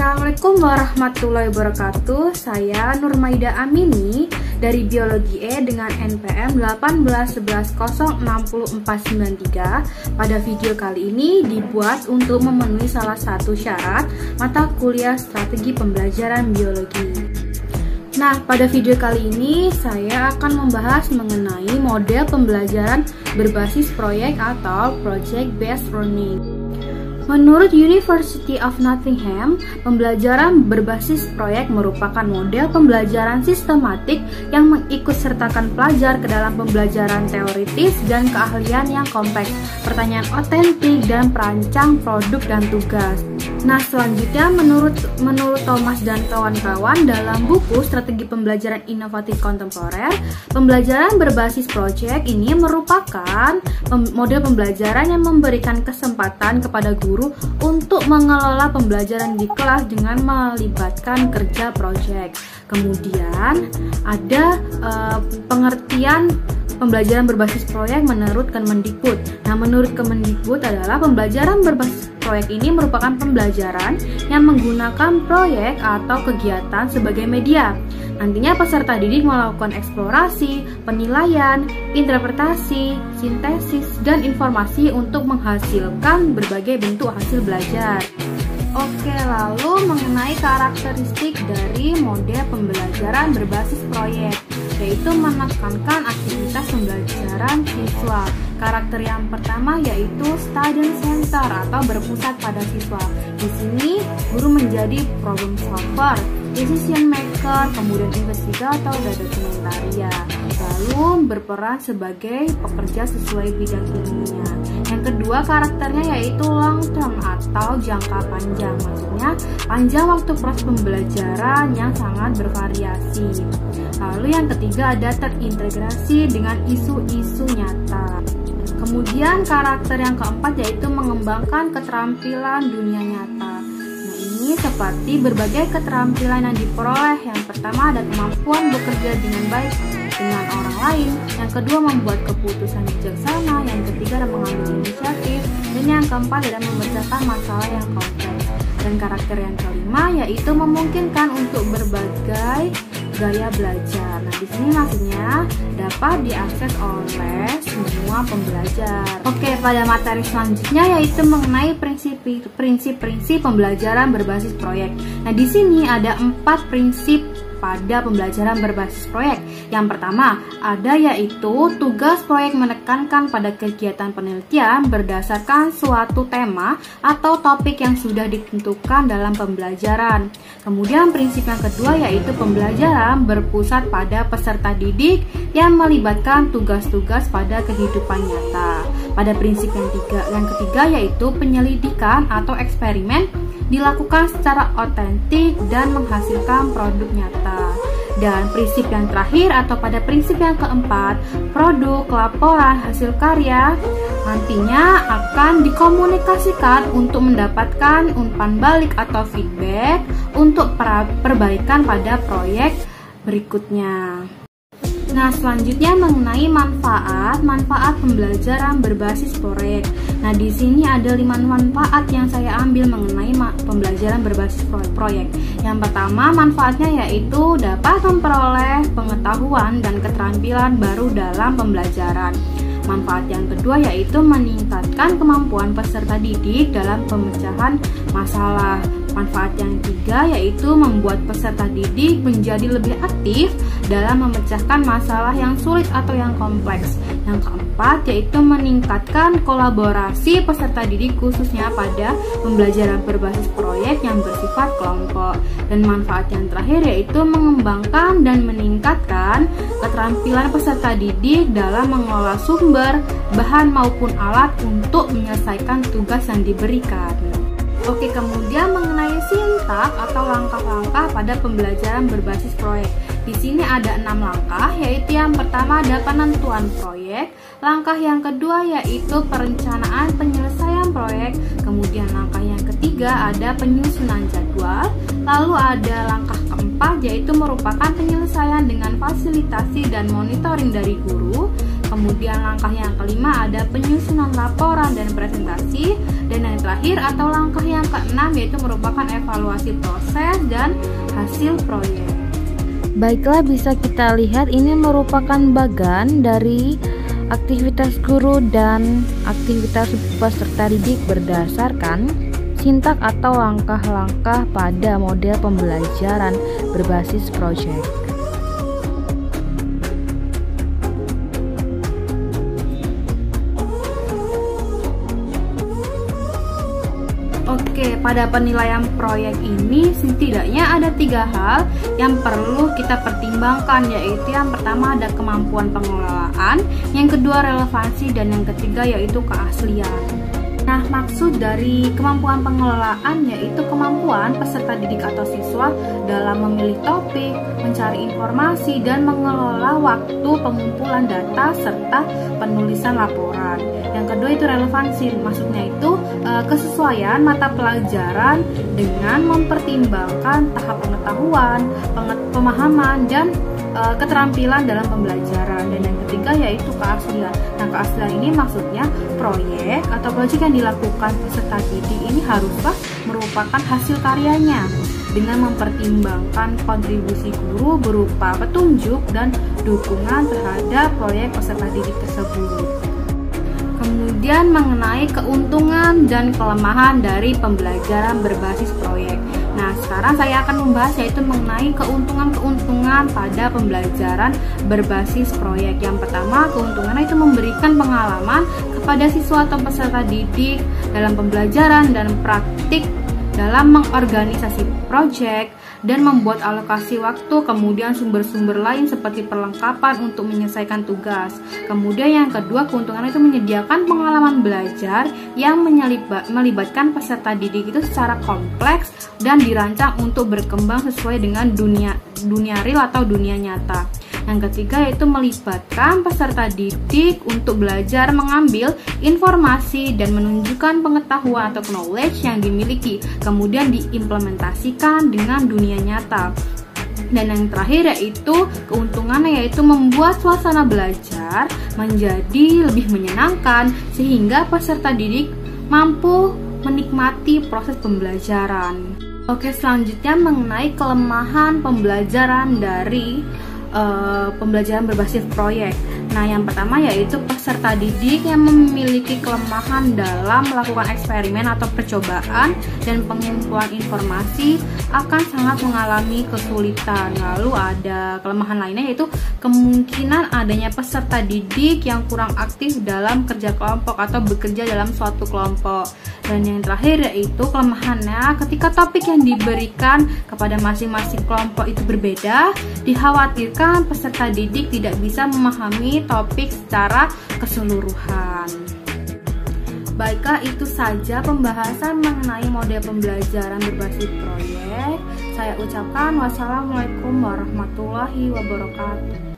Assalamualaikum warahmatullahi wabarakatuh. Saya Nurmaida Amini dari Biologi E dengan NPM 181106493. Pada video kali ini dibuat untuk memenuhi salah satu syarat mata kuliah strategi pembelajaran biologi. Nah, pada video kali ini saya akan membahas mengenai model pembelajaran berbasis proyek atau Project Based Learning. Menurut University of Nottingham, pembelajaran berbasis proyek merupakan model pembelajaran sistematik yang mengikutsertakan pelajar ke dalam pembelajaran teoritis dan keahlian yang kompleks, pertanyaan otentik, dan perancang produk dan tugas. Nah, selanjutnya menurut Thomas dan kawan-kawan dalam buku Strategi Pembelajaran Inovatif Kontemporer, pembelajaran berbasis proyek ini merupakan model pembelajaran yang memberikan kesempatan kepada guru untuk mengelola pembelajaran di kelas dengan melibatkan kerja proyek. Kemudian ada pengertian pembelajaran berbasis proyek menurut Kemendikbud. Nah, menurut Kemendikbud adalah pembelajaran berbasis proyek ini merupakan pembelajaran yang menggunakan proyek atau kegiatan sebagai media. Nantinya peserta didik melakukan eksplorasi, penilaian, interpretasi, sintesis, dan informasi untuk menghasilkan berbagai bentuk hasil belajar. Oke, lalu mengenai karakteristik dari model pembelajaran berbasis proyek, yaitu menekankan aktivitas pembelajaran siswa. Karakter yang pertama yaitu student center atau berpusat pada siswa. Di sini guru menjadi problem solver, decision maker, kemudian investigator dan dokumentaria, lalu berperan sebagai pekerja sesuai bidang ilmunya. Yang kedua karakternya yaitu long term atau jangka panjang, maksudnya panjang waktu proses pembelajaran yang sangat bervariasi. Lalu yang ketiga ada terintegrasi dengan isu-isu nyata. Kemudian karakter yang keempat yaitu mengembangkan keterampilan dunia nyata. Nah, ini seperti berbagai keterampilan yang diperoleh. Yang pertama ada kemampuan bekerja dengan baik dengan orang lain. Yang kedua membuat keputusan bijaksana. Yang ketiga ada mengambil inisiatif. Dan yang keempat ada memecahkan masalah yang kompleks. Dan karakter yang kelima yaitu memungkinkan untuk berbagai gaya belajar. Nah, di sini maksudnya dapat diakses oleh semua pembelajar. Oke, pada materi selanjutnya yaitu mengenai prinsip-prinsip pembelajaran berbasis proyek. Nah, di sini ada 4 prinsip pada pembelajaran berbasis proyek. Yang pertama, ada yaitu tugas proyek menekankan pada kegiatan penelitian berdasarkan suatu tema atau topik yang sudah ditentukan dalam pembelajaran. Kemudian prinsip yang kedua yaitu pembelajaran berpusat pada peserta didik yang melibatkan tugas-tugas pada kehidupan nyata. Pada prinsip yang ketiga yaitu penyelidikan atau eksperimen dilakukan secara otentik dan menghasilkan produk nyata. Dan prinsip yang terakhir atau pada prinsip yang keempat, produk, laporan, hasil karya nantinya akan dikomunikasikan untuk mendapatkan umpan balik atau feedback untuk perbaikan pada proyek berikutnya. Nah, selanjutnya mengenai manfaat pembelajaran berbasis proyek. Nah, di sini ada 5 manfaat yang saya ambil mengenai pembelajaran berbasis proyek. Yang pertama, manfaatnya yaitu dapat memperoleh pengetahuan dan keterampilan baru dalam pembelajaran. Manfaat yang kedua yaitu meningkatkan kemampuan peserta didik dalam pemecahan masalah. Manfaat yang ketiga yaitu membuat peserta didik menjadi lebih aktif dalam memecahkan masalah yang sulit atau yang kompleks. Yang keempat yaitu meningkatkan kolaborasi peserta didik khususnya pada pembelajaran berbasis proyek yang bersifat kelompok. Dan manfaat yang terakhir yaitu mengembangkan dan meningkatkan keterampilan peserta didik dalam mengelola sumber, bahan maupun alat untuk menyelesaikan tugas yang diberikan. Oke, kemudian mengenai sintak atau langkah-langkah pada pembelajaran berbasis proyek. Di sini ada 6 langkah, yaitu yang pertama ada penentuan proyek, langkah yang kedua yaitu perencanaan penyelesaian proyek, kemudian langkah yang ketiga ada penyusunan jadwal, lalu ada langkah keempat yaitu merupakan penyelesaian dengan fasilitasi dan monitoring dari guru, Kemudian langkah yang kelima ada penyusunan laporan dan presentasi. Dan yang terakhir atau langkah yang keenam yaitu merupakan evaluasi proses dan hasil proyek. Baiklah, bisa kita lihat ini merupakan bagian dari aktivitas guru dan aktivitas peserta didik berdasarkan sintak atau langkah-langkah pada model pembelajaran berbasis proyek. Oke, pada penilaian proyek ini setidaknya ada 3 hal yang perlu kita pertimbangkan, yaitu yang pertama ada kemampuan pengelolaan, yang kedua relevansi, dan yang ketiga yaitu keaslian. Nah, maksud dari kemampuan pengelolaan yaitu kemampuan peserta didik atau siswa dalam memilih topik, mencari informasi, dan mengelola waktu pengumpulan data serta penulisan laporan. Yang kedua itu relevansi, maksudnya itu kesesuaian mata pelajaran dengan mempertimbangkan tahap pengetahuan, pemahaman, dan keterampilan dalam pembelajaran. Dan yang ketiga yaitu keaslian. Nah, keaslian ini maksudnya proyek atau proyek yang dilakukan peserta didik ini haruslah merupakan hasil karyanya dengan mempertimbangkan kontribusi guru berupa petunjuk dan dukungan terhadap proyek peserta didik tersebut. Kemudian mengenai keuntungan dan kelemahan dari pembelajaran berbasis proyek. Nah, sekarang saya akan membahas yaitu mengenai keuntungan-keuntungan pada pembelajaran berbasis proyek. Yang pertama, keuntungannya itu memberikan pengalaman kepada siswa atau peserta didik dalam pembelajaran dan praktik dalam mengorganisasi proyek dan membuat alokasi waktu, kemudian sumber-sumber lain seperti perlengkapan untuk menyelesaikan tugas. Kemudian yang kedua, keuntungan itu menyediakan pengalaman belajar yang melibatkan peserta didik itu secara kompleks dan dirancang untuk berkembang sesuai dengan dunia real atau dunia nyata. Yang ketiga yaitu melibatkan peserta didik untuk belajar mengambil informasi dan menunjukkan pengetahuan atau knowledge yang dimiliki, kemudian diimplementasikan dengan dunia nyata. Dan yang terakhir yaitu keuntungannya yaitu membuat suasana belajar menjadi lebih menyenangkan sehingga peserta didik mampu menikmati proses pembelajaran. Oke, selanjutnya mengenai kelemahan pembelajaran dari pembelajaran berbasis proyek. Nah, yang pertama yaitu peserta didik yang memiliki kelemahan dalam melakukan eksperimen atau percobaan dan pengumpulan informasi akan sangat mengalami kesulitan. Lalu ada kelemahan lainnya yaitu kemungkinan adanya peserta didik yang kurang aktif dalam kerja kelompok atau bekerja dalam suatu kelompok. Dan yang terakhir yaitu kelemahannya ketika topik yang diberikan kepada masing-masing kelompok itu berbeda, dikhawatirkan peserta didik tidak bisa memahami topik secara keseluruhan. Baiklah, itu saja pembahasan mengenai model pembelajaran berbasis proyek. Saya ucapkan wassalamualaikum warahmatullahi wabarakatuh.